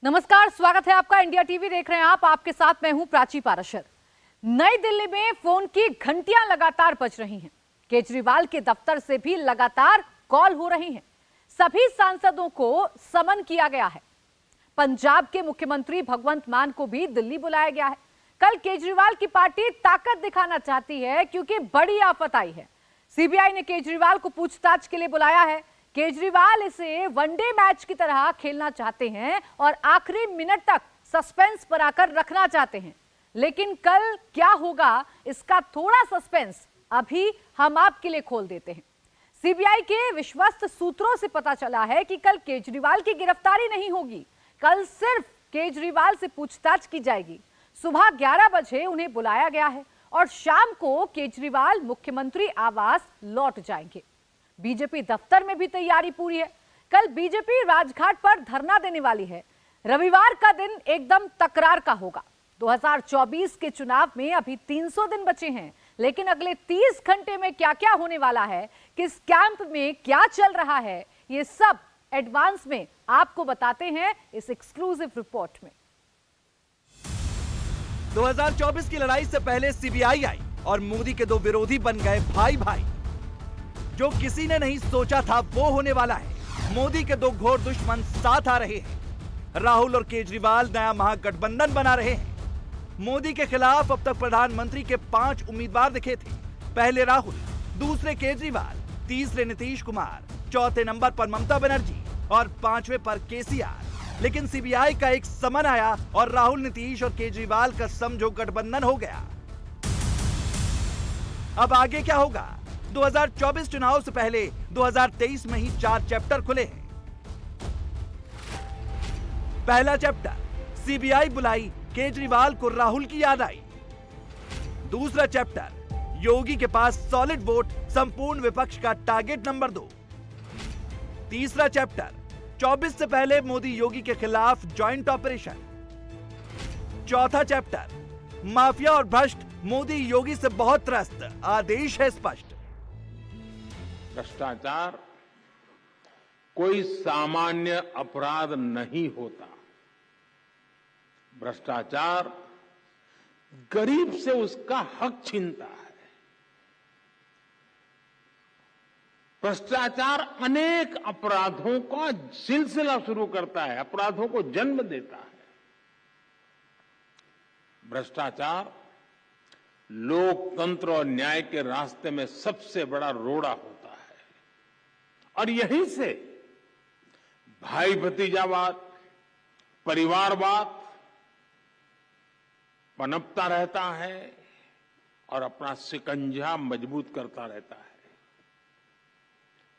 नमस्कार, स्वागत है आपका। इंडिया टीवी देख रहे हैं आप। आपके साथ मैं हूं प्राची पाराशर। नई दिल्ली में फोन की घंटियां लगातार बज रही हैं। केजरीवाल के दफ्तर से भी लगातार कॉल हो रही हैं। सभी सांसदों को समन किया गया है। पंजाब के मुख्यमंत्री भगवंत मान को भी दिल्ली बुलाया गया है। कल केजरीवाल की पार्टी ताकत दिखाना चाहती है क्योंकि बड़ी आफत आई है। सीबीआई ने केजरीवाल को पूछताछ के लिए बुलाया है। केजरीवाल इसे वनडे मैच की तरह खेलना चाहते हैं और आखिरी मिनट तक सस्पेंस बनाकर रखना चाहते हैं। लेकिन कल क्या होगा, इसका थोड़ा सस्पेंस अभी हम आपके लिए खोल देते हैं। सीबीआई के विश्वस्त सूत्रों से पता चला है कि कल केजरीवाल की गिरफ्तारी नहीं होगी। कल सिर्फ केजरीवाल से पूछताछ की जाएगी। सुबह 11 बजे उन्हें बुलाया गया है और शाम को केजरीवाल मुख्यमंत्री आवास लौट जाएंगे। बीजेपी दफ्तर में भी तैयारी पूरी है। कल बीजेपी राजघाट पर धरना देने वाली है। रविवार का दिन एकदम तकरार का होगा। 2024 के चुनाव में अभी 300 दिन बचे हैं, लेकिन अगले 30 घंटे में क्या क्या होने वाला है, किस कैंप में क्या चल रहा है, ये सब एडवांस में आपको बताते हैं इस एक्सक्लूसिव रिपोर्ट में। 2024 की लड़ाई से पहले सीबीआई आई और मोदी के दो विरोधी बन गए भाई भाई। जो किसी ने नहीं सोचा था वो होने वाला है। मोदी के दो घोर दुश्मन साथ आ रहे हैं। राहुल और केजरीवाल नया महागठबंधन बना रहे हैं। मोदी के खिलाफ अब तक प्रधानमंत्री के 5 उम्मीदवार दिखे थे। पहले राहुल, दूसरे केजरीवाल, तीसरे नीतीश कुमार, चौथे नंबर पर ममता बनर्जी और 5वें पर केसीआर। लेकिन सीबीआई का एक समन आया और राहुल, नीतीश और केजरीवाल का समझो गठबंधन हो गया। अब आगे क्या होगा? 2024 चुनाव से पहले 2023 में ही 4 चैप्टर खुले हैं। पहला चैप्टर, सीबीआई बुलाई, केजरीवाल को राहुल की याद आई। दूसरा चैप्टर, योगी के पास सॉलिड वोट, संपूर्ण विपक्ष का टारगेट नंबर 2। तीसरा चैप्टर, 24 से पहले मोदी योगी के खिलाफ जॉइंट ऑपरेशन। चौथा चैप्टर, माफिया और भ्रष्ट, मोदी योगी से बहुत त्रस्त, आदेश है स्पष्ट। भ्रष्टाचार कोई सामान्य अपराध नहीं होता। भ्रष्टाचार गरीब से उसका हक छीनता है। भ्रष्टाचार अनेक अपराधों का सिलसिला शुरू करता है, अपराधों को जन्म देता है। भ्रष्टाचार लोकतंत्र और न्याय के रास्ते में सबसे बड़ा रोड़ा होता है और यहीं से भाई भतीजावाद, परिवारवाद पनपता रहता है और अपना शिकंजा मजबूत करता रहता है।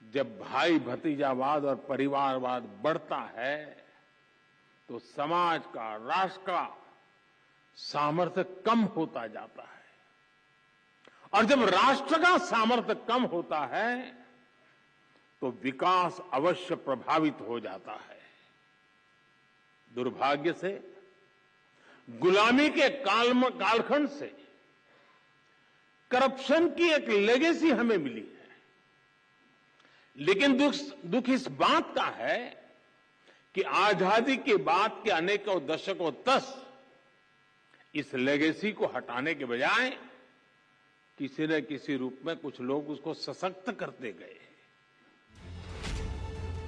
जब भाई भतीजावाद और परिवारवाद बढ़ता है तो समाज का, राष्ट्र का सामर्थ्य कम होता जाता है और जब राष्ट्र का सामर्थ्य कम होता है तो विकास अवश्य प्रभावित हो जाता है। दुर्भाग्य से गुलामी के कालखंड से करप्शन की एक लेगेसी हमें मिली है। लेकिन दुख इस बात का है कि आजादी के बाद के अनेकों दशकों तक इस लेगेसी को हटाने के बजाय किसी न किसी रूप में कुछ लोग उसको सशक्त करते गए।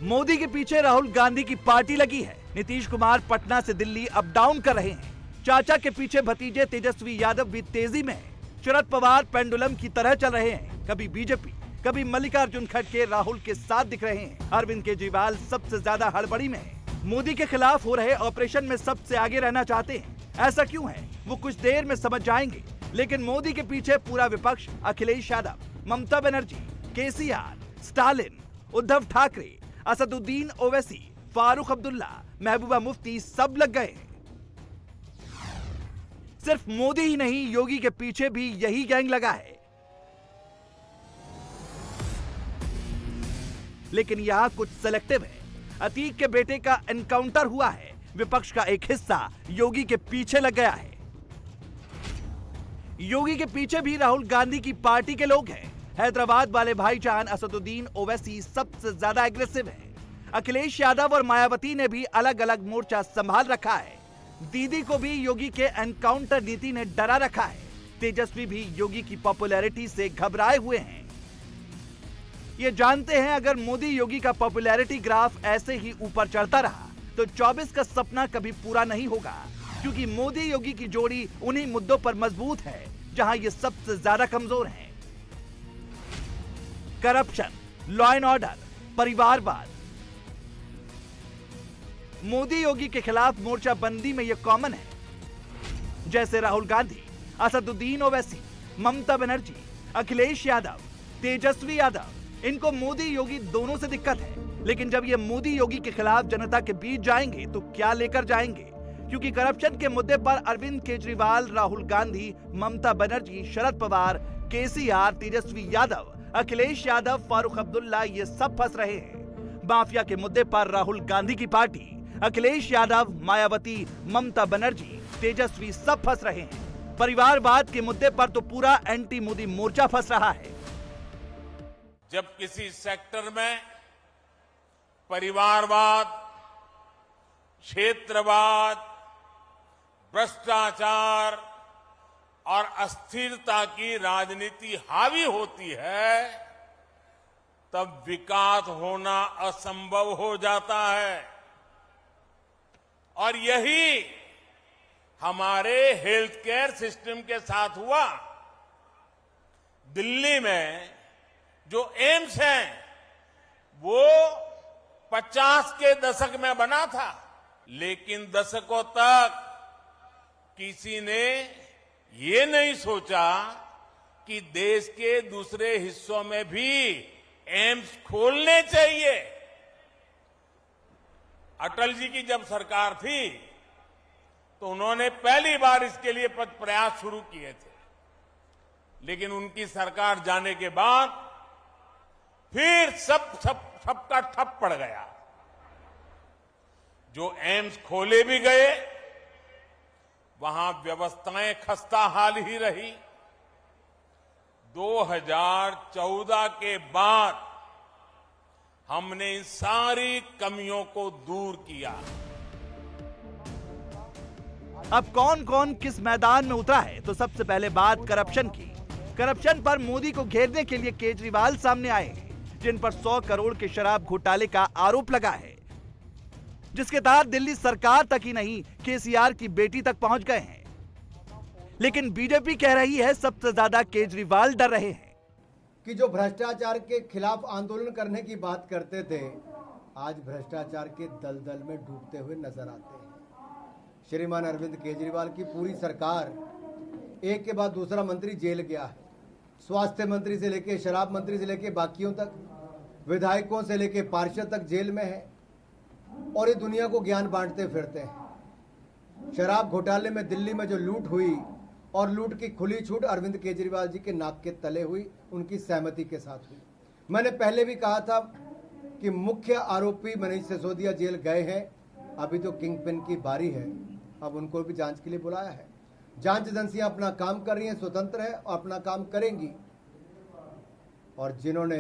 मोदी के पीछे राहुल गांधी की पार्टी लगी है। नीतीश कुमार पटना से दिल्ली अप डाउन कर रहे हैं। चाचा के पीछे भतीजे तेजस्वी यादव भी तेजी में हैं। शरद पवार पेंडुलम की तरह चल रहे हैं। कभी बीजेपी, कभी मल्लिकार्जुन खड़गे राहुल के साथ दिख रहे हैं। अरविंद केजरीवाल सबसे ज्यादा हड़बड़ी में है। मोदी के खिलाफ हो रहे ऑपरेशन में सबसे आगे रहना चाहते हैं। ऐसा क्यों है वो कुछ देर में समझ जाएंगे। लेकिन मोदी के पीछे पूरा विपक्ष, अखिलेश यादव, ममता बनर्जी, केसीआर, स्टालिन, उद्धव ठाकरे, असदुद्दीन ओवैसी, फारूक अब्दुल्ला, महबूबा मुफ्ती सब लग गए हैं। सिर्फ मोदी ही नहीं, योगी के पीछे भी यही गैंग लगा है। लेकिन यहां कुछ सेलेक्टिव है। अतीक के बेटे का एनकाउंटर हुआ है। विपक्ष का एक हिस्सा योगी के पीछे लग गया है। योगी के पीछे भी राहुल गांधी की पार्टी के लोग हैं। हैदराबाद वाले भाईजान असदुद्दीन ओवैसी सबसे ज्यादा एग्रेसिव है। अखिलेश यादव और मायावती ने भी अलग अलग मोर्चा संभाल रखा है। दीदी को भी योगी के एनकाउंटर नीति ने डरा रखा है। तेजस्वी भी योगी की पॉपुलैरिटी से घबराए हुए हैं। ये जानते हैं अगर मोदी योगी का पॉपुलैरिटी ग्राफ ऐसे ही ऊपर चढ़ता रहा तो 24 का सपना कभी पूरा नहीं होगा, क्योंकि मोदी योगी की जोड़ी उन्हीं मुद्दों पर मजबूत है जहां ये सबसे ज्यादा कमजोर हैं। करप्शन, लॉ एंड ऑर्डर, परिवारवाद। मोदी योगी के खिलाफ मोर्चाबंदी में यह कॉमन है। जैसे राहुल गांधी, असदुद्दीन ओवैसी, ममता बनर्जी, अखिलेश यादव, तेजस्वी यादव, इनको मोदी योगी दोनों से दिक्कत है। लेकिन जब ये मोदी योगी के खिलाफ जनता के बीच जाएंगे तो क्या लेकर जाएंगे? क्योंकि करप्शन के मुद्दे पर अरविंद केजरीवाल, राहुल गांधी, ममता बनर्जी, शरद पवार, केसीआर, तेजस्वी यादव, अखिलेश यादव, फारूक अब्दुल्ला, ये सब फंस रहे हैं। माफिया के मुद्दे पर राहुल गांधी की पार्टी, अखिलेश यादव, मायावती, ममता बनर्जी, तेजस्वी सब फंस रहे हैं। परिवारवाद के मुद्दे पर तो पूरा एंटी मोदी मोर्चा फंस रहा है। जब किसी सेक्टर में परिवारवाद, क्षेत्रवाद, भ्रष्टाचार और अस्थिरता की राजनीति हावी होती है, तब विकास होना असंभव हो जाता है। और यही हमारे हेल्थ केयर सिस्टम के साथ हुआ। दिल्ली में जो एम्स है वो 50 के दशक में बना था, लेकिन दशकों तक किसी ने ये नहीं सोचा कि देश के दूसरे हिस्सों में भी एम्स खोलने चाहिए। अटल जी की जब सरकार थी तो उन्होंने पहली बार इसके लिए प्रयास शुरू किए थे, लेकिन उनकी सरकार जाने के बाद फिर सबका ठप पड़ गया। जो एम्स खोले भी गए वहां व्यवस्थाएं खस्ता हाल ही रही। 2014 के बाद हमने इन सारी कमियों को दूर किया। अब कौन कौन किस मैदान में उतरा है, तो सबसे पहले बात करप्शन की। करप्शन पर मोदी को घेरने के लिए केजरीवाल सामने आए हैं, जिन पर 100 करोड़ के शराब घोटाले का आरोप लगा है, जिसके तहत दिल्ली सरकार तक ही नहीं केसीआर की बेटी तक पहुंच गए हैं। लेकिन बीजेपी कह रही है सबसे ज्यादा केजरीवाल डर रहे हैं। कि जो भ्रष्टाचार के खिलाफ आंदोलन करने की बात करते थे, आज भ्रष्टाचार के दलदल में डूबते हुए नजर आते हैं। श्रीमान अरविंद केजरीवाल की पूरी सरकार एक के बाद दूसरा मंत्री जेल गया है। स्वास्थ्य मंत्री से लेके शराब मंत्री से लेके बाकियों तक, विधायकों से लेके पार्षद तक जेल में है और ये दुनिया को ज्ञान बांटते फिरते हैं। शराब घोटाले में दिल्ली में जो लूट हुई और लूट की खुली छूट अरविंद केजरीवाल जी के नाक के तले हुई, उनकी सहमति के साथ हुई। मैंने पहले भी कहा था कि मुख्य आरोपी मनीष सिसोदिया जेल गए हैं, अभी तो किंग पिन की बारी है, अब उनको भी जांच के लिए बुलाया है। जांच एजेंसियां अपना काम कर रही हैं, स्वतंत्र है और अपना काम करेंगी, और जिन्होंने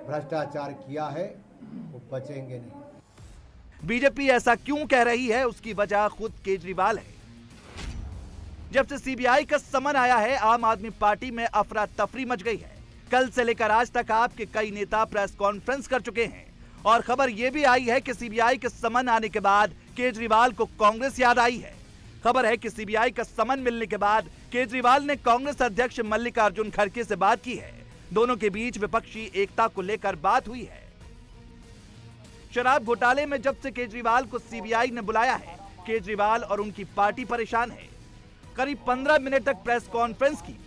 भ्रष्टाचार किया है वो बचेंगे नहीं। बीजेपी ऐसा क्यों कह रही है, उसकी वजह खुद केजरीवाल है। जब से सीबीआई का समन आया है, आम आदमी पार्टी में अफरा तफरी मच गई है। कल से लेकर आज तक आपके कई नेता प्रेस कॉन्फ्रेंस कर चुके हैं और खबर यह भी आई है कि सीबीआई के समन आने के बाद केजरीवाल को कांग्रेस याद आई है। खबर है कि सीबीआई का समन मिलने के बाद केजरीवाल ने कांग्रेस अध्यक्ष मल्लिकार्जुन खड़गे से बात की है। दोनों के बीच विपक्षी एकता को लेकर बात हुई है। शराब घोटाले में जब से केजरीवाल को सीबीआई ने बुलाया है, केजरीवाल और उनकी पार्टी परेशान है। करीब 15 मिनट तक प्रेस कॉन्फ्रेंस की,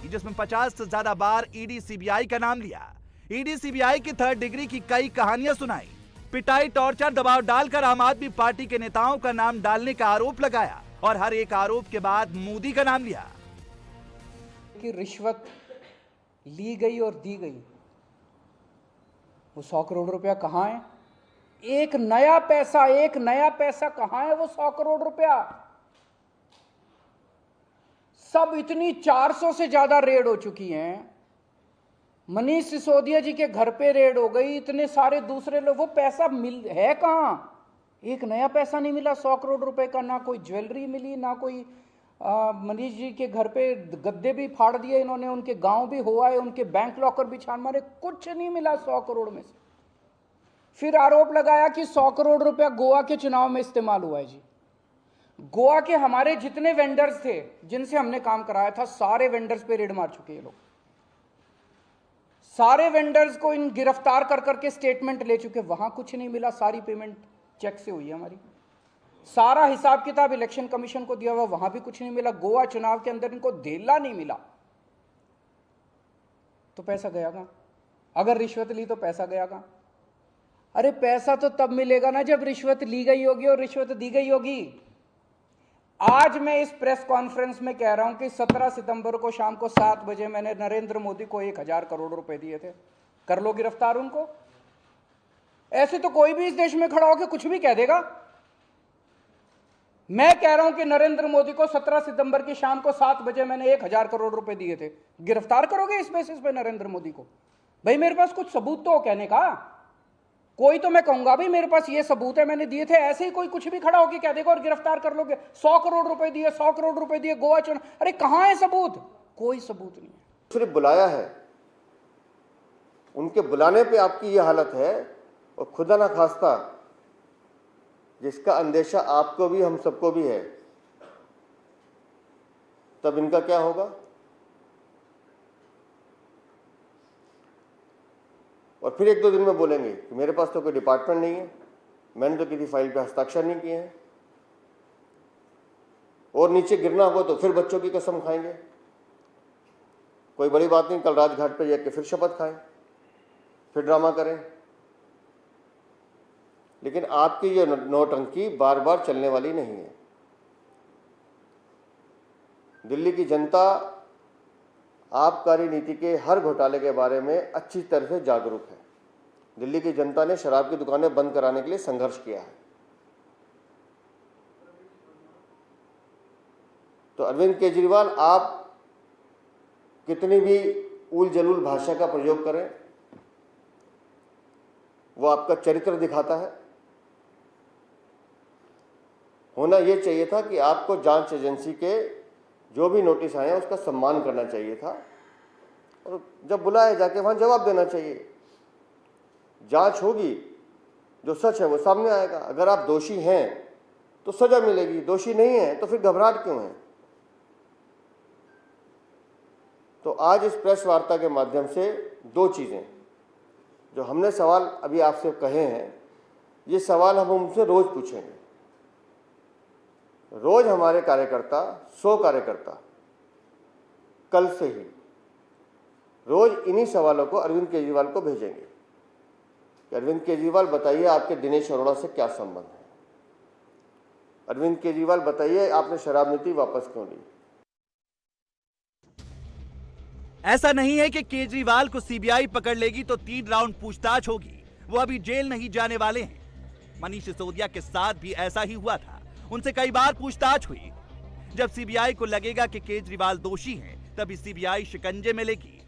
जिसमें 50 से ज्यादा बार ईडी सीबीआई का नाम लिया। ईडी सीबीआई की 3rd डिग्री की कई कहानियां सुनाई। पिटाई, टॉर्चर, दबाव डालकर आम आदमी पार्टी के नेताओं का नाम डालने का आरोप लगाया और हर एक आरोप के बाद मोदी का नाम लिया। कि रिश्वत ली गई और दी गई, वो 100 करोड़ रुपया कहाँ है? एक नया पैसा कहाँ है? वो 100 करोड़ रुपया सब इतनी 400 से ज्यादा रेड हो चुकी हैं, मनीष सिसोदिया जी के घर पे रेड हो गई, इतने सारे दूसरे लोग, वो पैसा मिल है कहाँ? एक नया पैसा नहीं मिला 100 करोड़ रुपए का, ना कोई ज्वेलरी मिली, ना कोई मनीष जी के घर पे गद्दे भी फाड़ दिए इन्होंने, उनके गांव भी हुआ है, उनके बैंक लॉकर भी छान मारे, कुछ नहीं मिला 100 करोड़ में से। फिर आरोप लगाया कि 100 करोड़ रुपया गोवा के चुनाव में इस्तेमाल हुआ है। जी, गोवा के हमारे जितने वेंडर्स थे जिनसे हमने काम कराया था, सारे वेंडर्स पे रेड मार चुके हैं लोग, सारे वेंडर्स को इन गिरफ्तार कर करके स्टेटमेंट ले चुके, वहां कुछ नहीं मिला, सारी पेमेंट चेक से हुई है हमारी, सारा हिसाब किताब इलेक्शन कमीशन को दिया हुआ, वहां भी कुछ नहीं मिला। गोवा चुनाव के अंदर इनको धेला नहीं मिला, तो पैसा गया कहां? अगर रिश्वत ली तो पैसा गया कहां? अरे पैसा तो तब मिलेगा ना जब रिश्वत ली गई होगी और रिश्वत दी गई होगी। आज मैं इस प्रेस कॉन्फ्रेंस में कह रहा हूं कि 17 सितंबर को शाम को 7 बजे मैंने नरेंद्र मोदी को 1000 करोड़ रुपए दिए थे, कर लो गिरफ्तार उनको। ऐसे तो कोई भी इस देश में खड़ा होकर कुछ भी कह देगा। मैं कह रहा हूं कि नरेंद्र मोदी को 17 सितंबर की शाम को 7 बजे मैंने 1000 करोड़ रुपए दिए थे, गिरफ्तार करोगे इस बेसिस पे नरेंद्र मोदी को? भाई मेरे पास कुछ सबूत तो हो कहने का, कोई तो मैं कहूंगा भाई मेरे पास ये सबूत है मैंने दिए थे। ऐसे ही कोई कुछ भी खड़ा होकर कह देगा और गिरफ्तार कर लोगे। 100 करोड़ रुपए दिए, 100 करोड़ रुपए दिए गोवा चुनाव, अरे कहां है सबूत? कोई सबूत नहीं है। सिर्फ बुलाया है, उनके बुलाने पे आपकी ये हालत है, और खुदा ना खास्ता जिसका अंदेशा आपको भी हम सबको भी है, तब इनका क्या होगा? और फिर 1-2 दिन में बोलेंगे कि मेरे पास तो कोई डिपार्टमेंट नहीं है, मैंने तो किसी फाइल पे हस्ताक्षर नहीं किए हैं, और नीचे गिरना हो तो फिर बच्चों की कसम खाएंगे। कोई बड़ी बात नहीं, कल राजघाट पे जाके फिर शपथ खाएं, फिर ड्रामा करें। लेकिन आपकी ये नौटंकी बार बार चलने वाली नहीं है। दिल्ली की जनता आबकारी नीति के हर घोटाले के बारे में अच्छी तरह से जागरूक है। दिल्ली की जनता ने शराब की दुकानें बंद कराने के लिए संघर्ष किया है। तो अरविंद केजरीवाल, आप कितनी भी उल जलूल भाषा का प्रयोग करें, वो आपका चरित्र दिखाता है। होना यह चाहिए था कि आपको जांच एजेंसी के जो भी नोटिस आए हैं उसका सम्मान करना चाहिए था, और जब बुलाए जाके वहां जवाब देना चाहिए। जांच होगी, जो सच है वो सामने आएगा। अगर आप दोषी हैं तो सजा मिलेगी, दोषी नहीं है तो फिर घबराहट क्यों है? तो आज इस प्रेस वार्ता के माध्यम से 2 चीजें जो हमने सवाल अभी आपसे कहे हैं, ये सवाल हम उनसे रोज पूछेंगे। रोज हमारे कार्यकर्ता, 100 कार्यकर्ता कल से ही रोज इन्हीं सवालों को अरविंद केजरीवाल को भेजेंगे कि अरविंद केजरीवाल बताइए आपके दिनेश अरोड़ा से क्या संबंध है? अरविंद केजरीवाल बताइए आपने शराब नीति वापस क्यों ली? ऐसा नहीं है कि केजरीवाल को सीबीआई पकड़ लेगी तो 3 राउंड पूछताछ होगी, वो अभी जेल नहीं जाने वाले हैं। मनीष सिसोदिया के साथ भी ऐसा ही हुआ था, उनसे कई बार पूछताछ हुई। जब सीबीआई को लगेगा कि केजरीवाल दोषी हैं, तभी सीबीआई शिकंजे में लेगी।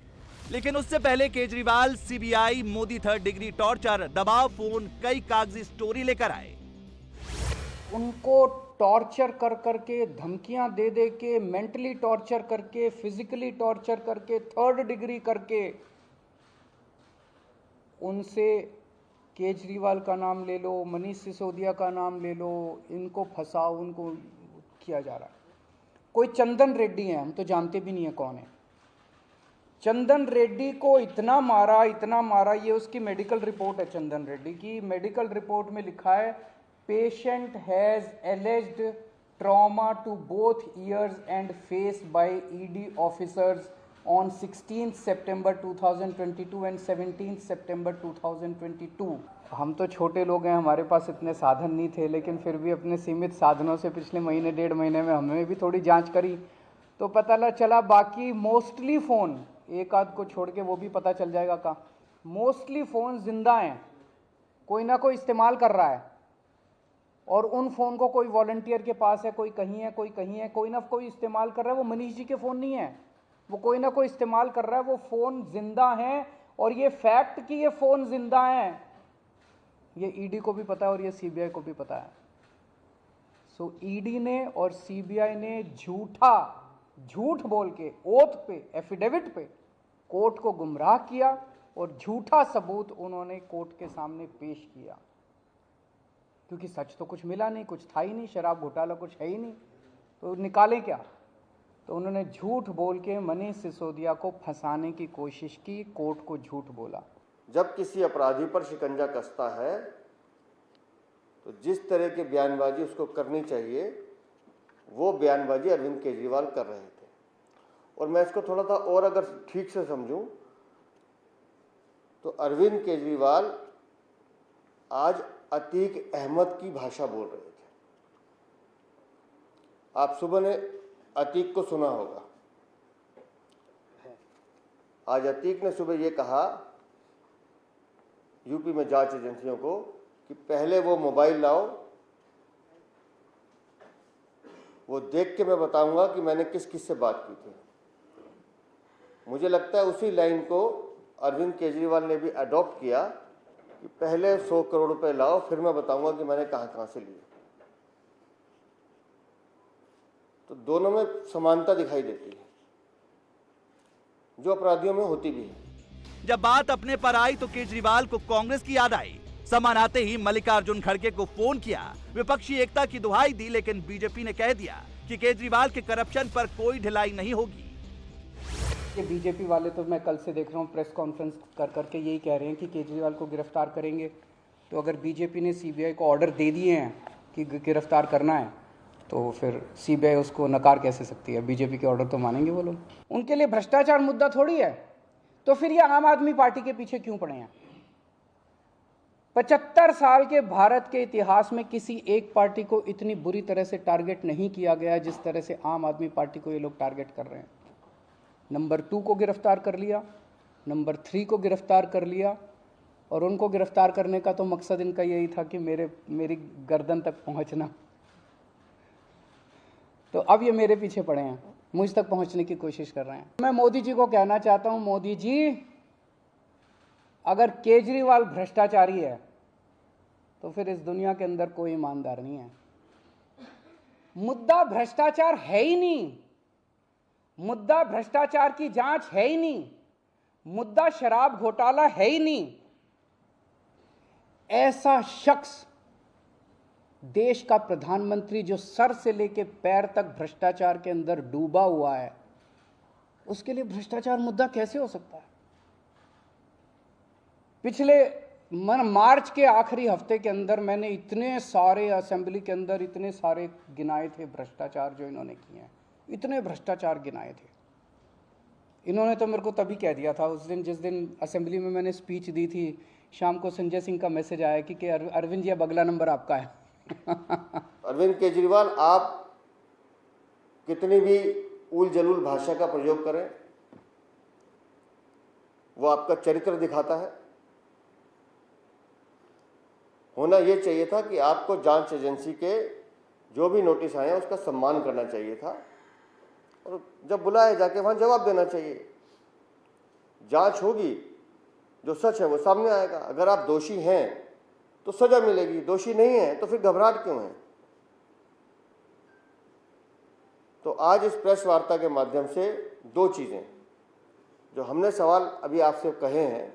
लेकिन उससे पहले Kejriwal, CBI, Modi 3rd degree torture, दबाव फोन, कई कागजी स्टोरी लेकर आए। उनको टॉर्चर कर करके, धमकियां दे दे के, मेंटली टॉर्चर करके, फिजिकली टॉर्चर करके, 3rd डिग्री करके, उनसे केजरीवाल का नाम ले लो, मनीष सिसोदिया का नाम ले लो, इनको फंसाओ, उनको किया जा रहा है। कोई चंदन रेड्डी है, हम तो जानते भी नहीं है कौन है। चंदन रेड्डी को इतना मारा, ये उसकी मेडिकल रिपोर्ट है। चंदन रेड्डी की मेडिकल रिपोर्ट में लिखा है, patient has alleged trauma to both ears and face by ED officers on 16th September 2022 and 17th September 2022। हम तो छोटे लोग हैं, हमारे पास इतने साधन नहीं थे, लेकिन फिर भी अपने सीमित साधनों से पिछले महीने 1.5 महीने में हमने भी थोड़ी जांच करी तो पता चला। बाकी मोस्टली फ़ोन, एक आध को छोड़ के वो भी पता चल जाएगा कहाँ, मोस्टली फ़ोन जिंदा हैं, कोई ना कोई इस्तेमाल कर रहा है। और उन फ़ोन को कोई वॉलंटियर के पास है, कोई कहीं है, कोई कहीं है, कोई ना कोई इस्तेमाल कर रहा है। वो मनीष जी के फ़ोन नहीं है, वो कोई ना कोई इस्तेमाल कर रहा है, वो फोन जिंदा है और ये फैक्ट कि ये फोन जिंदा है ये ईडी को भी पता है और ये सीबीआई को भी पता है। सो ईडी ने और सीबीआई ने झूठ बोल के ओथ पे, एफिडेविट पे कोर्ट को गुमराह किया और झूठा सबूत उन्होंने कोर्ट के सामने पेश किया, क्योंकि सच तो कुछ मिला नहीं, कुछ था ही नहीं, शराब घोटाला कुछ है ही नहीं, तो निकालें क्या। तो उन्होंने झूठ बोल के मनीष सिसोदिया को फंसाने की कोशिश की, कोर्ट को झूठ बोला। जब किसी अपराधी पर शिकंजा कसता है तो जिस तरह की बयानबाजी उसको करनी चाहिए वो बयानबाजी अरविंद केजरीवाल कर रहे थे। और मैं इसको थोड़ा सा और अगर ठीक से समझूं तो अरविंद केजरीवाल आज अतीक अहमद की भाषा बोल रहे थे। आप सुबह ने अतीक को सुना होगा। आज अतीक ने सुबह ये कहा यूपी में जांच एजेंसियों को कि पहले वो मोबाइल लाओ, वो देख के मैं बताऊंगा कि मैंने किस किस से बात की थी। मुझे लगता है उसी लाइन को अरविंद केजरीवाल ने भी अडॉप्ट किया कि पहले 100 करोड़ रुपए लाओ, फिर मैं बताऊंगा कि मैंने कहां कहां से लिए। तो दोनों में समानता दिखाई देती है, जो अपराधियों में होती भी है। जब बात अपने पर आई तो केजरीवाल को कांग्रेस की याद आई। सामान आते ही मल्लिकार्जुन खड़गे को फोन किया, विपक्षी एकता की दुहाई दी, लेकिन बीजेपी ने कह दिया कि केजरीवाल के करप्शन पर कोई ढिलाई नहीं होगी। ये बीजेपी वाले तो मैं कल से देख रहा हूँ प्रेस कॉन्फ्रेंस कर करके यही कह रहे हैं कि केजरीवाल को गिरफ्तार करेंगे। तो अगर बीजेपी ने सीबीआई को ऑर्डर दे दिए हैं कि गिरफ्तार करना है तो फिर सीबीआई उसको नकार कैसे सकती है? बीजेपी के ऑर्डर तो मानेंगे वो लोग। उनके लिए भ्रष्टाचार मुद्दा थोड़ी है, तो फिर ये आम आदमी पार्टी के पीछे क्यों पड़े हैं? 75 साल के भारत के इतिहास में किसी एक पार्टी को इतनी बुरी तरह से टारगेट नहीं किया गया जिस तरह से आम आदमी पार्टी को ये लोग टारगेट कर रहे हैं। नंबर 2 को गिरफ्तार कर लिया, नंबर 3 को गिरफ्तार कर लिया, और उनको गिरफ्तार करने का तो मकसद इनका यही था कि मेरी गर्दन तक पहुंचना। तो अब ये मेरे पीछे पड़े हैं, मुझ तक पहुंचने की कोशिश कर रहे हैं। मैं मोदी जी को कहना चाहता हूं, मोदी जी अगर केजरीवाल भ्रष्टाचारी है तो फिर इस दुनिया के अंदर कोई ईमानदार नहीं है। मुद्दा भ्रष्टाचार है ही नहीं, मुद्दा भ्रष्टाचार की जांच है ही नहीं, मुद्दा शराब घोटाला है ही नहीं। ऐसा शख्स देश का प्रधानमंत्री जो सर से लेकर पैर तक भ्रष्टाचार के अंदर डूबा हुआ है, उसके लिए भ्रष्टाचार मुद्दा कैसे हो सकता है? पिछले मार्च के आखिरी हफ्ते के अंदर मैंने इतने सारे असेंबली के अंदर इतने सारे गिनाए थे भ्रष्टाचार जो इन्होंने किए हैं, इतने भ्रष्टाचार गिनाए थे। इन्होंने तो मेरे को तभी कह दिया था उस दिन, जिस दिन असेंबली में मैंने स्पीच दी थी, शाम को संजय सिंह का मैसेज आया कि अरविंद जी अब अगला नंबर आपका है। अरविंद केजरीवाल, आप कितनी भी उल जलूल भाषा का प्रयोग करें, वो आपका चरित्र दिखाता है। होना यह चाहिए था कि आपको जांच एजेंसी के जो भी नोटिस आए हैं उसका सम्मान करना चाहिए था, और जब बुलाया जाके वहां जवाब देना चाहिए। जांच होगी, जो सच है वो सामने आएगा। अगर आप दोषी हैं तो सजा मिलेगी, दोषी नहीं है तो फिर घबराहट क्यों है? तो आज इस प्रेस वार्ता के माध्यम से 2 चीजें जो हमने सवाल अभी आपसे कहे हैं,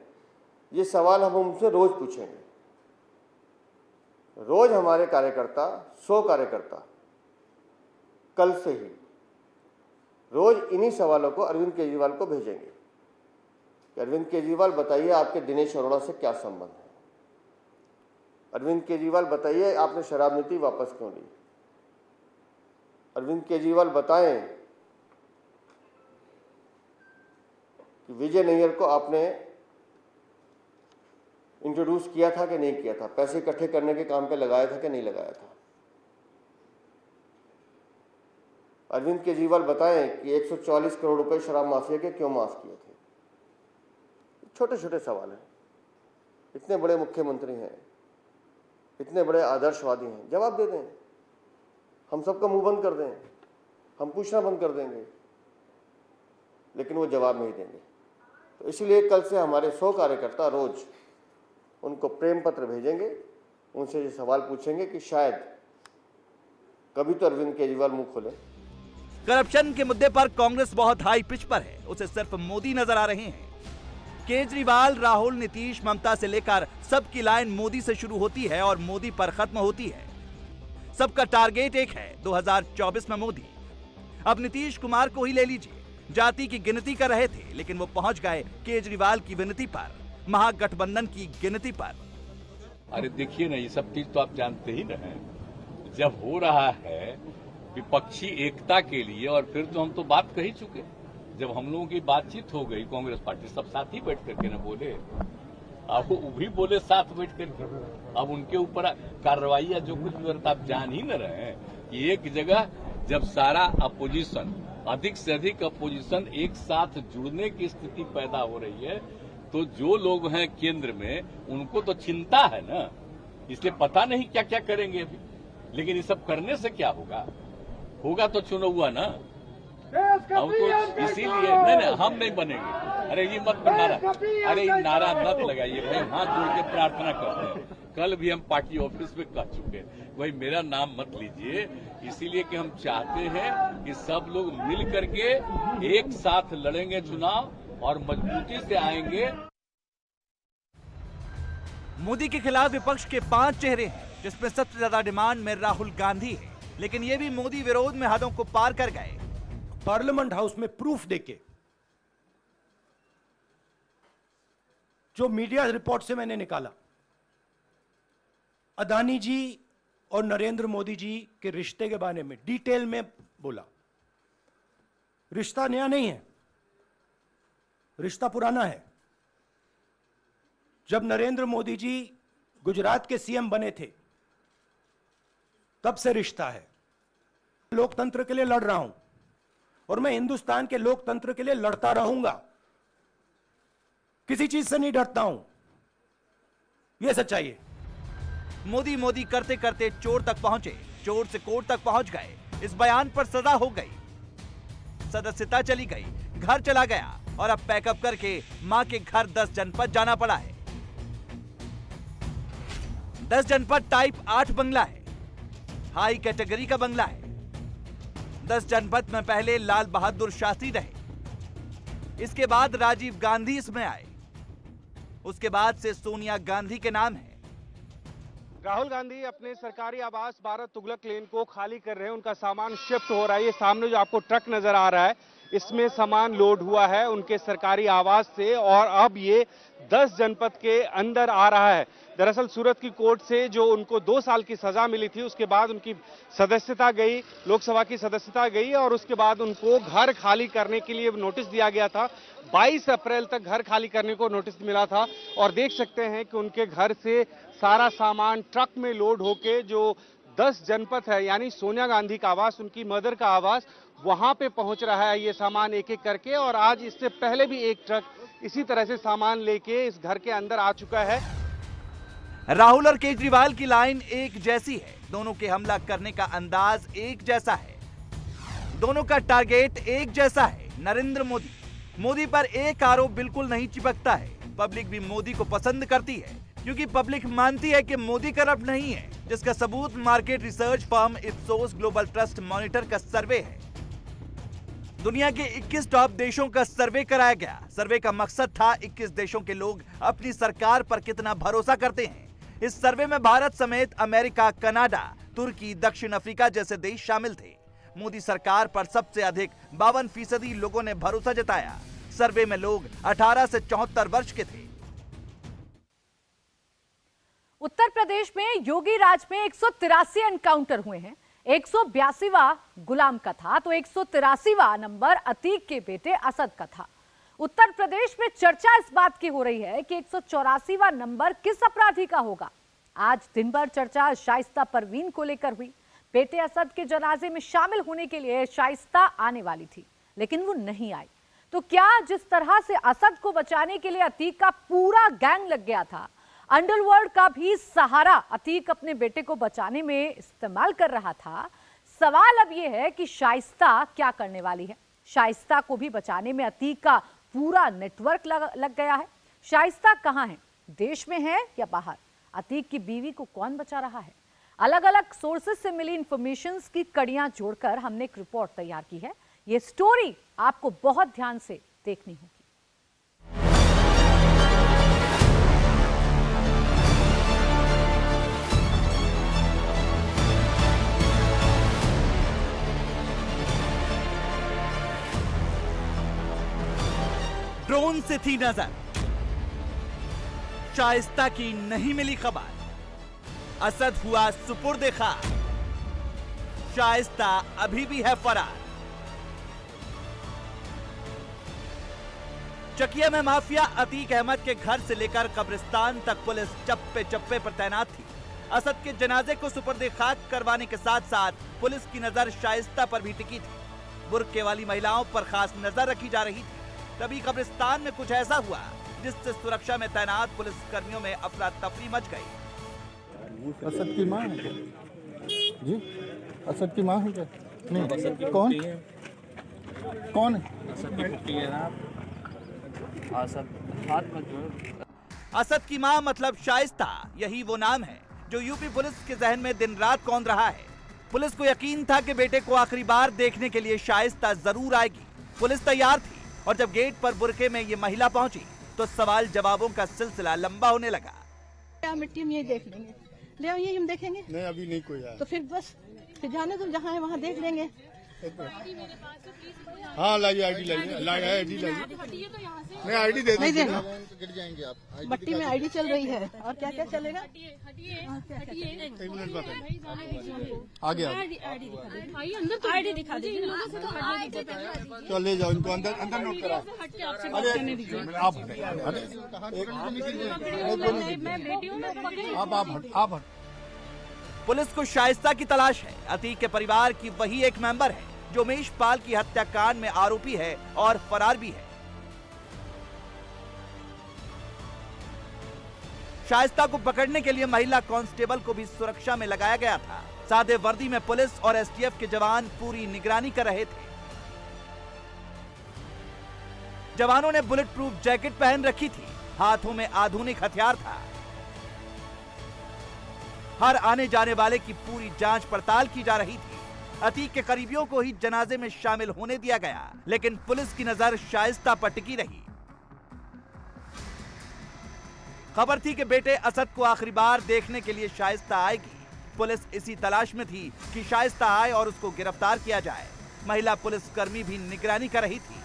ये सवाल हम उनसे रोज पूछेंगे। रोज हमारे कार्यकर्ता, 100 कार्यकर्ता कल से ही रोज इन्हीं सवालों को अरविंद केजरीवाल को भेजेंगे कि अरविंद केजरीवाल बताइए आपके दिनेश अरोड़ा से क्या संबंध है? अरविंद केजरीवाल बताइए आपने शराब नीति वापस क्यों ली? अरविंद केजरीवाल बताएं कि विजय नैयर को आपने इंट्रोड्यूस किया था कि नहीं किया था, पैसे इकट्ठे करने के काम पे लगाया था कि नहीं लगाया था? अरविंद केजरीवाल बताएं कि 140 करोड़ रुपए शराब माफिया के क्यों माफ किए थे? छोटे छोटे सवाल हैं। इतने बड़े मुख्यमंत्री हैं, इतने बड़े आदर्शवादी हैं, जवाब दे दें। हम सबका मुंह बंद कर दें, हम पूछना बंद कर देंगे। लेकिन वो जवाब नहीं देंगे। तो इसलिए कल से हमारे 100 कार्यकर्ता रोज उनको प्रेम पत्र भेजेंगे, उनसे ये सवाल पूछेंगे कि शायद कभी तो अरविंद केजरीवाल मुंह खोले। करप्शन के मुद्दे पर कांग्रेस बहुत हाई पिच पर है, उसे सिर्फ मोदी नजर आ रहे हैं। केजरीवाल, राहुल, नीतीश, ममता से लेकर सबकी लाइन मोदी से शुरू होती है और मोदी पर खत्म होती है। सबका टारगेट एक है, 2024 में मोदी। अब नीतीश कुमार को ही ले लीजिए, जाति की गिनती कर रहे थे लेकिन वो पहुंच गए केजरीवाल की विनती पर, महागठबंधन की गिनती पर। अरे देखिए ना, ये सब चीज तो आप जानते ही ना हैं। जब हो रहा है विपक्षी एकता के लिए, और फिर तो हम तो बात कह ही चुके। जब हम लोगों की बातचीत हो गई कांग्रेस पार्टी, सब साथ ही बैठ करके ना बोले, अब वो भी बोले साथ बैठ करके। अब उनके ऊपर कार्रवाई जो कुछ भी आप जान ही न रहे हैं कि एक जगह जब सारा अपोजिशन, अधिक से अधिक अपोजिशन एक साथ जुड़ने की स्थिति पैदा हो रही है, तो जो लोग हैं केंद्र में उनको तो चिंता है ना, इसलिए पता नहीं क्या क्या करेंगे अभी। लेकिन ये सब करने से क्या होगा? होगा तो चुनाव हुआ ना। हम तो इसीलिए नहीं, हम नहीं बनेंगे। अरे ये मत नारा, अरे ये नारा मत लगाइए भाई, हाथ जोड़ के प्रार्थना करते हैं। कल भी हम पार्टी ऑफिस में कह चुके हैं, भाई मेरा नाम मत लीजिए, इसीलिए कि हम चाहते हैं कि सब लोग मिल करके एक साथ लड़ेंगे चुनाव और मजबूती से आएंगे। मोदी के खिलाफ विपक्ष के 5 चेहरे हैं, जिसमें सबसे ज्यादा डिमांड में राहुल गांधी है, लेकिन ये भी मोदी विरोध में हदों को पार कर गए। पार्लियामेंट हाउस में प्रूफ देके, जो मीडिया रिपोर्ट से मैंने निकाला, अदानी जी और नरेंद्र मोदी जी के रिश्ते के बारे में डिटेल में बोला। रिश्ता नया नहीं है, रिश्ता पुराना है। जब नरेंद्र मोदी जी गुजरात के सीएम बने थे, तब से रिश्ता है। लोकतंत्र के लिए लड़ रहा हूं और मैं हिंदुस्तान के लोकतंत्र के लिए लड़ता रहूंगा, किसी चीज से नहीं डरता हूं, यह सच्चाई है। मोदी मोदी करते करते चोर तक पहुंचे, चोर से कोर्ट तक पहुंच गए। इस बयान पर सजा हो गई, सदस्यता चली गई, घर चला गया और अब पैकअप करके मां के घर 10 जनपद जाना पड़ा है। 10 जनपद टाइप 8 बंगला है, हाई कैटेगरी का बंगला है। 10 जनपद में पहले लाल बहादुर शास्त्री रहे, इसके बाद राजीव गांधी इसमें आए, उसके बाद से सोनिया गांधी के नाम है। राहुल गांधी अपने सरकारी आवास भारत तुगलक लेन को खाली कर रहे हैं, उनका सामान शिफ्ट हो रहा है। ये सामने जो आपको ट्रक नजर आ रहा है, इसमें सामान लोड हुआ है उनके सरकारी आवास से, और अब ये 10 जनपद के अंदर आ रहा है। दरअसल सूरत की कोर्ट से जो उनको 2 साल की सजा मिली थी, उसके बाद उनकी सदस्यता गई, लोकसभा की सदस्यता गई, और उसके बाद उनको घर खाली करने के लिए नोटिस दिया गया था। 22 अप्रैल तक घर खाली करने को नोटिस मिला था, और देख सकते हैं कि उनके घर से सारा सामान ट्रक में लोड होके जो 10 जनपद है, यानी सोनिया गांधी का आवास, उनकी मदर का आवास, वहां पे पहुंच रहा है ये सामान एक एक करके। और आज इससे पहले भी एक ट्रक इसी तरह से सामान लेके इस घर के अंदर आ चुका है। राहुल और केजरीवाल की लाइन एक जैसी है, दोनों के हमला करने का अंदाज एक जैसा है, दोनों का टारगेट एक जैसा है, नरेंद्र मोदी। मोदी पर एक आरोप बिल्कुल नहीं चिपकता है। पब्लिक भी मोदी को पसंद करती है, क्योंकि पब्लिक मानती है कि मोदी करप्ट नहीं है, जिसका सबूत market research firm Ipsos global trust monitor का सर्वे है। दुनिया के 21 टॉप देशों का सर्वे कराया गया। सर्वे का मकसद था 21 देशों के लोग अपनी सरकार पर कितना भरोसा करते हैं। इस सर्वे में भारत समेत अमेरिका, कनाडा, तुर्की, दक्षिण अफ्रीका जैसे देश शामिल थे। मोदी सरकार पर सबसे अधिक 52% लोगों ने भरोसा जताया। सर्वे में लोग 18 से 74 वर्ष के थे। उत्तर प्रदेश में योगी राज में 183 एनकाउंटर हुए हैं। 182वां गुलाम का था तो 183वां नंबर अतीक के बेटे असद का था। उत्तर प्रदेश में चर्चा इस बात की हो रही है कि 184वां नंबर किस अपराधी का होगा। आज दिन भर चर्चा शाइस्ता परवीन को लेकर हुई। बेटे असद के जनाजे में शामिल होने के लिए शाइस्ता आने वाली थी, लेकिन वो नहीं आई। तो क्या जिस तरह से असद को बचाने के लिए अतीक का पूरा गैंग लग गया था, अंडरवर्ल्ड का भी सहारा अतीक अपने बेटे को बचाने में इस्तेमाल कर रहा था। सवाल अब यह है कि शाइस्ता क्या करने वाली है। शाइस्ता को भी बचाने में अतीक का पूरा नेटवर्क लग गया है। शाइस्ता कहां है, देश में है या बाहर? अतीक की बीवी को कौन बचा रहा है? अलग अलग सोर्सेज से मिली इंफॉर्मेशंस की कड़ियां जोड़कर हमने एक रिपोर्ट तैयार की है। ये स्टोरी आपको बहुत ध्यान से देखनी होगी। ड्रोन से थी नजर, शाइस्ता की नहीं मिली खबर, असद हुआ सुपुर्द खाक, शाइस्ता अभी भी है फरार। चकिया में माफिया अतीक अहमद के घर से लेकर कब्रिस्तान तक पुलिस चप्पे चप्पे पर तैनात थी। असद के जनाजे को सुपुर्द खाक करवाने के साथ साथ पुलिस की नजर शाइस्ता पर भी टिकी थी। बुर्के वाली महिलाओं पर खास नजर रखी जा रही थी। तभी कब्रिस्तान में कुछ ऐसा हुआ जिससे सुरक्षा में तैनात पुलिस कर्मियों में अफरा तफरी मच गई। असद की मां है जी? असद की मां है क्या? नहीं, कौन कौन है? असद की मां मतलब शाइस्ता, यही वो नाम है जो यूपी पुलिस के जहन में दिन रात कौंध रहा है। पुलिस को यकीन था कि बेटे को आखिरी बार देखने के लिए शाइस्ता जरूर आएगी। पुलिस तैयार थी और जब गेट पर बुरके में ये महिला पहुंची तो सवाल जवाबों का सिलसिला लंबा होने लगा। क्या मिट्टी में ये देख लेंगे, ले आइए हम देखेंगे। नहीं, अभी नहीं कोई आया। तो फिर बस फिर जाने दो, जहाँ है वहाँ देख लेंगे। हाँ लाइए, आईडी लाइए, आईडी लाइए। नहीं, आईडी दे नहीं देना, गिर जाएंगे आप। मट्टी में आईडी चल रही है और क्या क्या चलेगा। एक मिनट बात आ गया, आईडी दिखा दीजिए। चलो ले जाओ इनको अंदर, अंदर नोट करा। अरे आप आप हट। पुलिस को शाइस्ता की तलाश है। अतीक के परिवार की वही एक मेंबर है जो उमेश पाल की हत्याकांड में आरोपी है और फरार भी है। शाइस्ता को पकड़ने के लिए महिला कांस्टेबल को भी सुरक्षा में लगाया गया था। सादे वर्दी में पुलिस और एसटीएफ के जवान पूरी निगरानी कर रहे थे। जवानों ने बुलेट प्रूफ जैकेट पहन रखी थी, हाथों में आधुनिक हथियार था। हर आने जाने वाले की पूरी जांच पड़ताल की जा रही थी। अतीक के करीबियों को ही जनाजे में शामिल होने दिया गया, लेकिन पुलिस की नजर शाइस्ता पर टिकी रही। खबर थी कि बेटे असद को आखिरी बार देखने के लिए शाइस्ता आएगी। पुलिस इसी तलाश में थी कि शाइस्ता आए और उसको गिरफ्तार किया जाए। महिला पुलिसकर्मी भी निगरानी कर रही थी।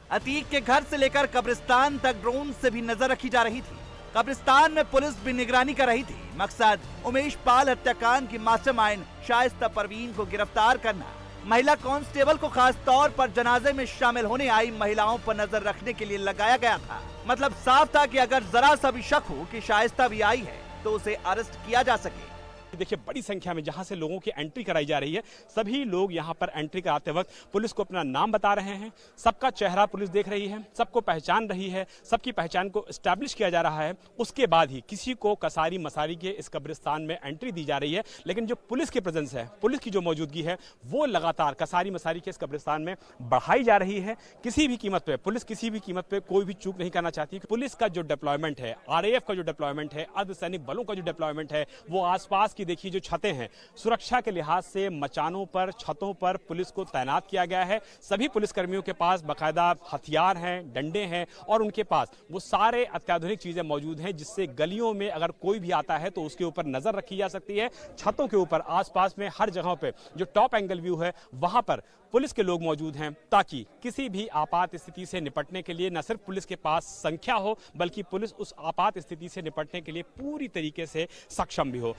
अतीक के घर से लेकर कब्रिस्तान तक ड्रोन से भी नजर रखी जा रही थी। कब्रिस्तान में पुलिस भी निगरानी कर रही थी। मकसद उमेश पाल हत्याकांड की मास्टरमाइंड शाइस्ता परवीन को गिरफ्तार करना। महिला कांस्टेबल को खास तौर पर जनाजे में शामिल होने आई महिलाओं पर नजर रखने के लिए लगाया गया था। मतलब साफ था कि अगर जरा सा भी शक हो कि शाइस्ता भी आई है तो उसे अरेस्ट किया जा सके। देखिए, बड़ी संख्या में जहां से लोगों की एंट्री कराई जा रही है, सभी लोग यहां पर एंट्री कराते वक्त पुलिस को अपना नाम बता रहे हैं। सबका चेहरा पुलिस देख रही है, सबको पहचान रही है, सबकी पहचान को एस्टैब्लिश किया जा रहा है। उसके बाद ही किसी को कसारी मसारी के इस कब्रिस्तान में एंट्री दी जा रही है। लेकिन जो पुलिस की प्रेजेंस है, पुलिस की जो मौजूदगी है, वो लगातार कसारी मसारी के इस कब्रिस्तान में बढ़ाई जा रही है। किसी भी कीमत पे पुलिस किसी भी कीमत पे कोई भी चूक नहीं करना चाहती। पुलिस का जो डिप्लॉयमेंट है, RAF का जो डिप्लॉयमेंट है, अर्धसैनिक बलों का जो डिप्लॉयमेंट है, वो आसपास की देखिए जो छतें हैं, सुरक्षा के लिहाज से मचानों पर, छतों पर पुलिस को तैनात किया गया है। सभी पुलिसकर्मियों के पास बाकायदा हथियार हैं, डंडे हैं और उनके पास वो सारे अत्याधुनिक चीजें मौजूद हैं जिससे गलियों में अगर कोई भी आता है तो उसके ऊपर नजर रखी जा सकती है। छतों के ऊपर, आसपास में हर जगह पे जो टॉप एंगल व्यू है, वहां पर पुलिस के लोग मौजूद हैं ताकि किसी भी आपात स्थिति से निपटने के लिए न सिर्फ पुलिस के पास संख्या हो, बल्कि पुलिस उस आपात स्थिति से निपटने के लिए पूरी तरीके से सक्षम भी हो।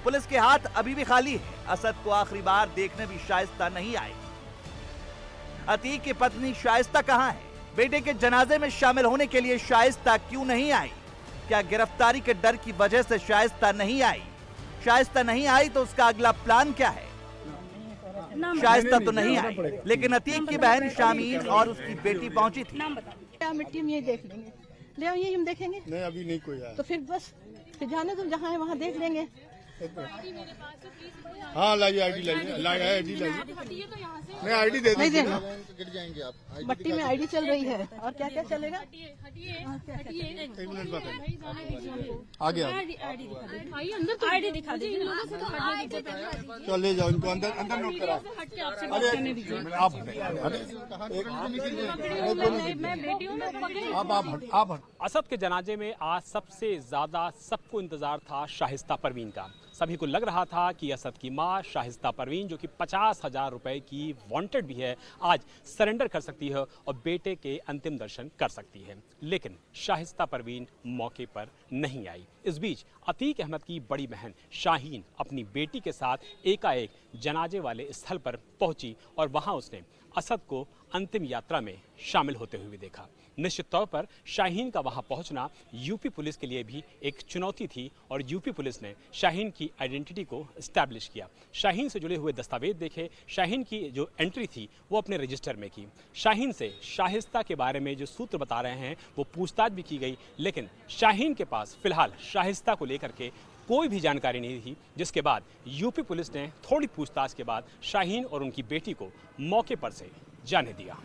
पुलिस के हाथ अभी भी खाली है। असद को आखिरी बार देखने भी शाइस्ता नहीं आई। अतीक की पत्नी शाइस्ता कहां है? बेटे के जनाजे में शामिल होने के लिए शाइस्ता क्यों नहीं आई? क्या गिरफ्तारी के डर की वजह से शाइस्ता नहीं आई? शाइस्ता नहीं आई तो उसका अगला प्लान क्या है? शाइस्ता तो नहीं आई, लेकिन अतीक की बहन शामीन और उसकी बेटी पहुंची थी। क्या मिट्टी में ये देख लेंगे, ले आइए हम देखेंगे। नहीं, अभी नहीं कोई आया। तो फिर बस फिर जाने दो, जहाँ है वहाँ देख लेंगे। हाँ लाइए आईडी लाइए आईडी लाइए। नहीं आईडी दे दीजिए ना, गिर जाएंगे आप। मट्टी में आईडी चल रही है और क्या क्या चलेगा? एक मिनट बताइए, आ गया आईडी दिखा दीजिए। चल ले जाओ इनको अंदर, अंदर नोट करा। अरे आप आप असद के जनाजे में आज सबसे ज्यादा सबको इंतजार था शाहिस्ता परवीन का। सभी को लग रहा था कि असद की मां शाहिस्ता परवीन, जो कि 50,000 रुपए की वांटेड भी है, आज सरेंडर कर सकती है और बेटे के अंतिम दर्शन कर सकती है। लेकिन शाहिस्ता परवीन मौके पर नहीं आई। इस बीच अतीक अहमद की बड़ी बहन शाहीन अपनी बेटी के साथ एकाएक जनाजे वाले स्थल पर पहुंची और वहां उसने असद को अंतिम यात्रा में शामिल होते हुए देखा। निश्चित तौर पर शाहीन का वहां पहुंचना यूपी पुलिस के लिए भी एक चुनौती थी और यूपी पुलिस ने शाहीन की आइडेंटिटी को एस्टैब्लिश किया। शाहीन से जुड़े हुए दस्तावेज देखे, शाहीन की जो एंट्री थी वो अपने रजिस्टर में की। शाहीन से शाहिस्ता के बारे में जो सूत्र बता रहे हैं वो पूछताछ भी की गई, लेकिन शाहीन के पास फिलहाल शाहिस्ता को लेकर के कोई भी जानकारी नहीं थी, जिसके बाद यूपी पुलिस ने थोड़ी पूछताछ के बाद शाहीन और उनकी बेटी को मौके पर से जाने दिया।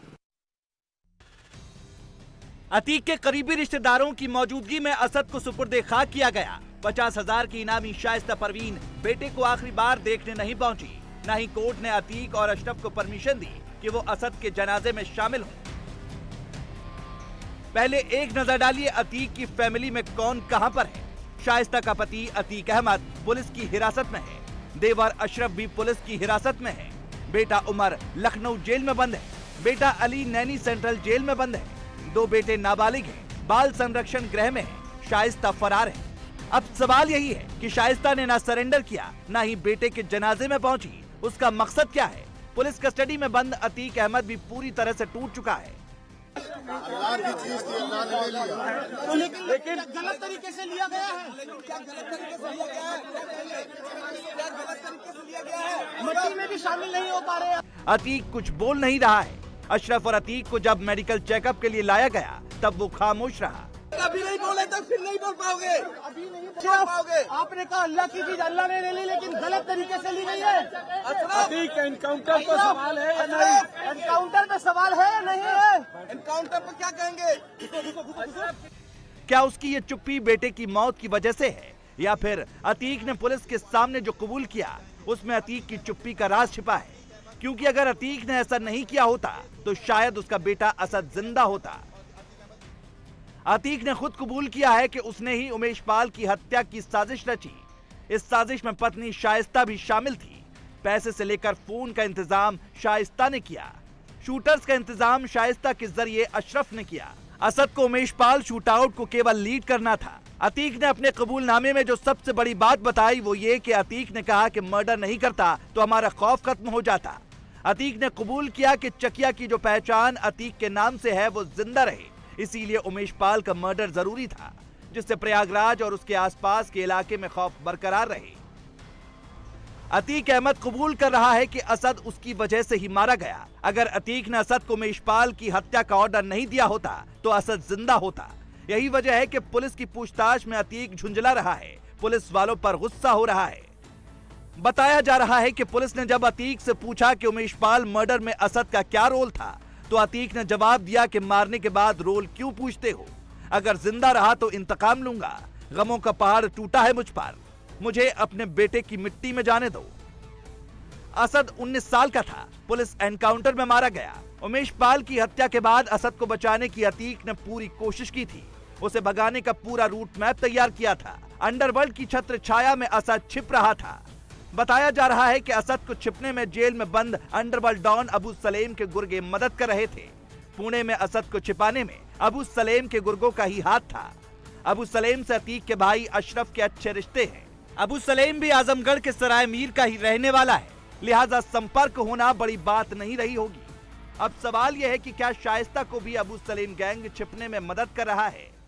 अतीक के करीबी रिश्तेदारों की मौजूदगी में असद को सुपुर्दे खाक किया गया। 50,000 की इनामी शाइस्ता परवीन बेटे को आखिरी बार देखने नहीं पहुंची। न ही कोर्ट ने अतीक और अशरफ को परमिशन दी कि वो असद के जनाजे में शामिल हों। पहले एक नजर डालिए अतीक की फैमिली में कौन कहां पर है। शाइस्ता का पति अतीक अहमद पुलिस की हिरासत में है। देवर अशरफ भी पुलिस की हिरासत में है। बेटा उमर लखनऊ जेल में बंद है। बेटा अली नैनी सेंट्रल जेल में बंद है। 2 बेटे नाबालिग हैं, बाल संरक्षण गृह में है। शाइस्ता फरार है। अब सवाल यही है कि शाइस्ता ने ना सरेंडर किया, ना ही बेटे के जनाजे में पहुंची। उसका मकसद क्या है? पुलिस कस्टडी में बंद अतीक अहमद भी पूरी तरह से टूट चुका है। लेकिन गलत तरीके से लिया गया है। क्या गलत तरीके से लिया गया है? क्या गलत तरीके से लिया गया है? मट्टी में भी शामिल नहीं हो पा रहे। अतीक कुछ बोल नहीं रहा है। अशरफ और अतीक को जब मेडिकल चेकअप के लिए लाया गया तब वो खामोश रहा। अभी नहीं बोले तो फिर नहीं बोल पाओगे। अभी नहीं बोल पाओगे। आपने कहा अल्लाह की चीज अल्लाह ने ले ली, लेकिन गलत तरीके से ली गई है। अतीक एनकाउंटर पर सवाल है या नहीं? एनकाउंटर पे सवाल है या नहीं है? एनकाउंटर पर क्या कहेंगे? क्या उसकी ये चुप्पी बेटे की मौत की वजह से है, या फिर अतीक ने पुलिस के सामने जो कबूल किया उसमें अतीक की चुप्पी का राज छिपा है? क्योंकि अगर अतीक ने ऐसा नहीं किया होता तो शायद उसका बेटा असद जिंदा होता। अतीक ने खुद कबूल किया है कि उसने ही उमेश पाल की हत्या की साजिश रची। इस साजिश में पत्नी शाइस्ता भी शामिल थी। पैसे से लेकर फोन का इंतजाम शाइस्ता ने किया। शूटर्स का इंतजाम शाइस्ता के जरिए अशरफ ने किया। असद को उमेश पाल शूट आउट को केवल लीड करना था। अतीक ने अपने कबूलनामे में जो सबसे बड़ी बात बताई वो ये कि अतीक ने कहा कि मर्डर नहीं करता तो हमारा खौफ खत्म हो जाता। अतीक ने कबूल किया कि चकिया की जो पहचान अतीक के नाम से है वो जिंदा रहे, इसीलिए उमेश पाल का मर्डर जरूरी था, जिससे प्रयागराज और उसके आसपास के इलाके में खौफ बरकरार रहे। अतीक अहमद कबूल कर रहा है कि असद उसकी वजह से ही मारा गया। अगर अतीक ने असद को उमेश पाल की हत्या का ऑर्डर नहीं दिया होता तो असद जिंदा होता। यही वजह है कि पुलिस की पूछताछ में अतीक झुंझला रहा है। पुलिस वालों पर गुस्सा हो रहा है। बताया जा रहा है कि पुलिस ने जब अतीक से पूछा कि उमेश पाल मर्डर में असद का क्या रोल था तो अतीक ने जवाब दिया कि मारने के बाद रोल क्यों पूछते हो, अगर जिंदा रहा तो इंतकाम लूंगा। गमों का पहाड़ टूटा है मुझ पर, मुझे अपने बेटे की मिट्टी में जाने दो। असद 19 साल का था, पुलिस एनकाउंटर में मारा गया। उमेश पाल की हत्या के बाद असद को बचाने की अतीक ने पूरी कोशिश की थी। उसे भगाने का पूरा रूट मैप तैयार किया था। अंडरवर्ल्ड की छत्र छाया में असद छिप रहा था। बताया जा रहा है कि असद को छिपने में जेल में बंद अंडरवर्ल्ड डॉन अबू सलेम के गुर्गे मदद कर रहे थे। पुणे में असद को छिपाने में अबू सलेम के गुर्गों का ही हाथ था। अबू सलेम से अतीक के भाई अशरफ के अच्छे रिश्ते हैं। अबू सलेम भी आजमगढ़ के सराय मीर का ही रहने वाला है, लिहाजा संपर्क होना बड़ी बात नहीं रही होगी। अब सवाल यह है कि क्या शाइस्ता को भी अबू सलेम गैंग छिपने में मदद कर रहा है?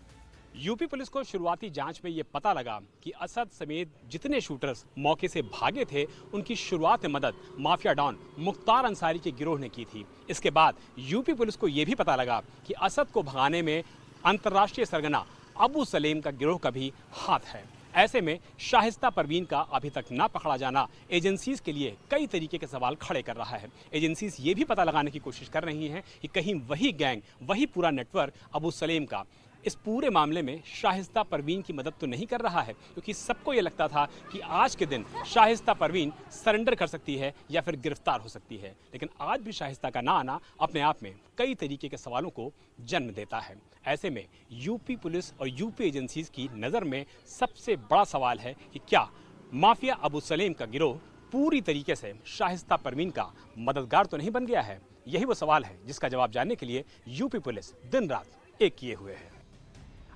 यूपी पुलिस को शुरुआती जांच में यह पता लगा कि असद समेत जितने शूटर्स मौके से भागे थे उनकी शुरुआत में मदद माफिया डॉन मुख्तार अंसारी के गिरोह ने की थी। इसके बाद यूपी पुलिस को यह भी पता लगा कि असद को भगाने में अंतर्राष्ट्रीय सरगना अबू सलेम का गिरोह का भी हाथ है। ऐसे में शाहिस्ता परवीन का अभी तक ना पकड़ा जाना एजेंसीज के लिए कई तरीके के सवाल खड़े कर रहा है। एजेंसीज ये भी पता लगाने की कोशिश कर रही हैं कि कहीं वही गैंग, वही पूरा नेटवर्क अबू सलेम का इस पूरे मामले में शाहिस्ता परवीन की मदद तो नहीं कर रहा है, क्योंकि सबको ये लगता था कि आज के दिन शाहिस्ता परवीन सरेंडर कर सकती है या फिर गिरफ्तार हो सकती है। लेकिन आज भी शाहिस्ता का ना आना अपने आप में कई तरीके के सवालों को जन्म देता है। ऐसे में यूपी पुलिस और यूपी एजेंसीज की नज़र में सबसे बड़ा सवाल है कि क्या माफिया अबू सलेम का गिरोह पूरी तरीके से शाहिस्ता परवीन का मददगार तो नहीं बन गया है। यही वो सवाल है जिसका जवाब जानने के लिए यूपी पुलिस दिन रात एक किए हुए है।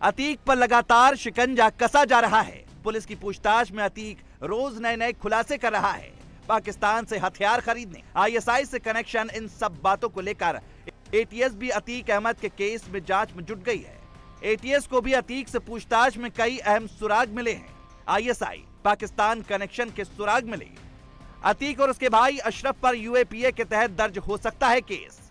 अतीक पर लगातार शिकंजा कसा जा रहा है। पुलिस की पूछताछ में अतीक रोज नए नए खुलासे कर रहा है। पाकिस्तान से हथियार खरीदने, आईएसआई से कनेक्शन, इन सब बातों को लेकर एटीएस भी अतीक अहमद के केस में जांच में जुट गई है। एटीएस को भी अतीक से पूछताछ में कई अहम सुराग मिले हैं। आईएसआई, पाकिस्तान कनेक्शन के सुराग मिले। अतीक और उसके भाई अशरफ पर यूएपीए के तहत दर्ज हो सकता है केस।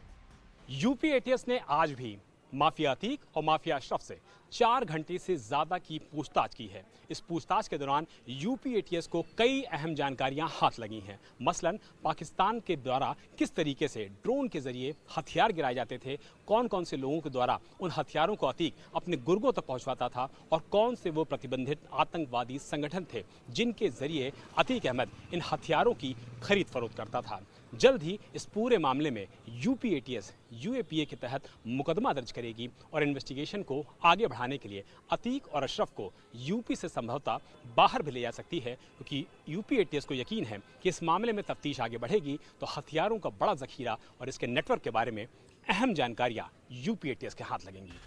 यूपी एटीएस ने आज भी माफिया अतीक और माफिया अशरफ से 4 घंटे से ज्यादा की पूछताछ की है। इस पूछताछ के दौरान यूपी एटीएस को कई अहम जानकारियां हाथ लगी हैं। मसलन पाकिस्तान के द्वारा किस तरीके से ड्रोन के जरिए हथियार गिराए जाते थे, कौन कौन से लोगों के द्वारा उन हथियारों को अतीक अपने गुर्गों तक पहुंचवाता था और कौन से वो प्रतिबंधित आतंकवादी संगठन थे जिनके जरिए अतीक अहमद इन हथियारों की खरीद फरोख्त करता था। जल्द ही इस पूरे मामले में यूपी एटीएस यूएपीए के तहत मुकदमा दर्ज करेगी और इन्वेस्टिगेशन को आगे बढ़ाने के लिए अतीक और अशरफ को यूपी से संभवतः बाहर भी ले जा सकती है, क्योंकि यूपी एटीएस को यकीन है कि इस मामले में तफ्तीश आगे बढ़ेगी तो हथियारों का बड़ा जखीरा और इसके नेटवर्क के बारे में अहम जानकारियां यूपी एटीएस के हाथ लगेंगी।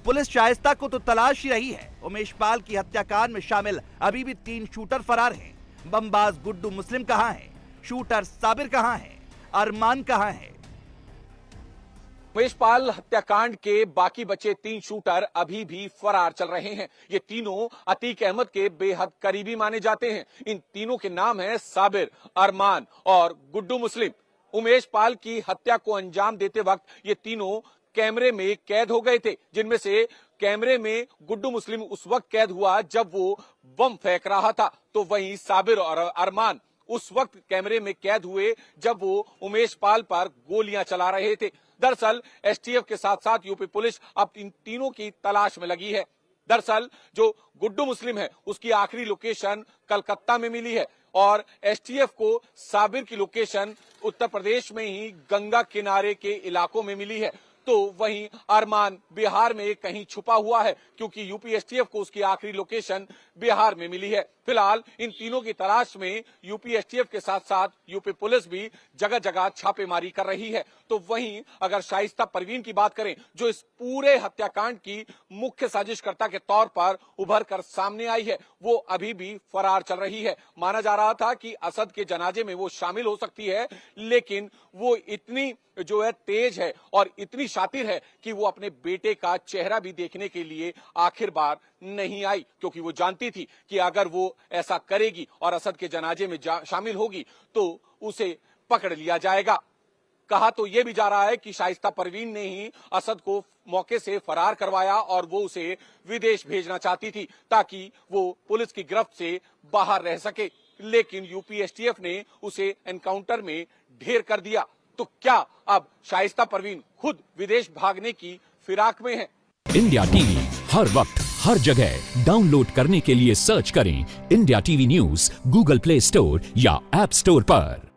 पुलिस शाइस्ता को तो तलाश ही रही है। उमेश पाल की हत्याकांड में शामिल अभी भी 3 शूटर फरार हैं। बमबाज गुड्डू मुस्लिम कहां है? शूटर साबिर कहां है? अरमान कहां है? उमेश पाल हत्याकांड के बाकी बचे 3 शूटर अभी भी फरार चल रहे हैं। ये तीनों अतीक अहमद के बेहद करीबी माने जाते हैं। इन तीनों के नाम हैं साबिर, अरमान और गुड्डू मुस्लिम। उमेश पाल की हत्या को अंजाम देते वक्त ये तीनों कैमरे में कैद हो गए थे, जिनमें से कैमरे में गुड्डू मुस्लिम उस वक्त कैद हुआ जब वो बम फेंक रहा था, तो वहीं साबिर और अरमान उस वक्त कैमरे में कैद हुए जब वो उमेश पाल पर गोलियां चला रहे थे। दरअसल एसटीएफ के साथ साथ यूपी पुलिस अब इन तीनों की तलाश में लगी है। दरअसल जो गुड्डू मुस्लिम है उसकी आखिरी लोकेशन कलकत्ता में मिली है और एसटीएफ को साबिर की लोकेशन उत्तर प्रदेश में ही गंगा किनारे के इलाकों में मिली है। तो वहीं अरमान बिहार में कहीं छुपा हुआ है, क्योंकि यूपी एसटीएफ को उसकी आखिरी लोकेशन बिहार में मिली है। फिलहाल इन तीनों की तलाश में यूपी एसटीएफ के साथ साथ यूपी पुलिस भी जगह जगह छापेमारी कर रही है। तो वहीं अगर शाइस्ता परवीन की बात करें, जो इस पूरे हत्याकांड की मुख्य साजिशकर्ता के तौर पर उभर कर सामने आई है, वो अभी भी फरार चल रही है। माना जा रहा था कि असद के जनाजे में वो शामिल हो सकती है, लेकिन वो इतनी जो है तेज है और इतनी शातिर है कि वो अपने बेटे का चेहरा भी देखने के लिए आखिर बार नहीं आई, क्योंकि वो जानती थी कि अगर वो ऐसा करेगी और असद के जनाजे में शामिल होगी तो उसे पकड़ लिया जाएगा। कहा तो यह भी जा रहा है कि शाइस्ता परवीन ने ही असद को मौके से फरार करवाया और वो उसे विदेश भेजना चाहती थी ताकि वो पुलिस की गिरफ्त से बाहर रह सके, लेकिन यूपी एसटीएफ ने उसे एनकाउंटर में ढेर कर दिया। तो क्या अब शाइस्ता परवीन खुद विदेश भागने की फिराक में है? इंडिया टीवी हर वक्त हर जगह डाउनलोड करने के लिए सर्च करें India TV news Google play store या ऐप स्टोर पर।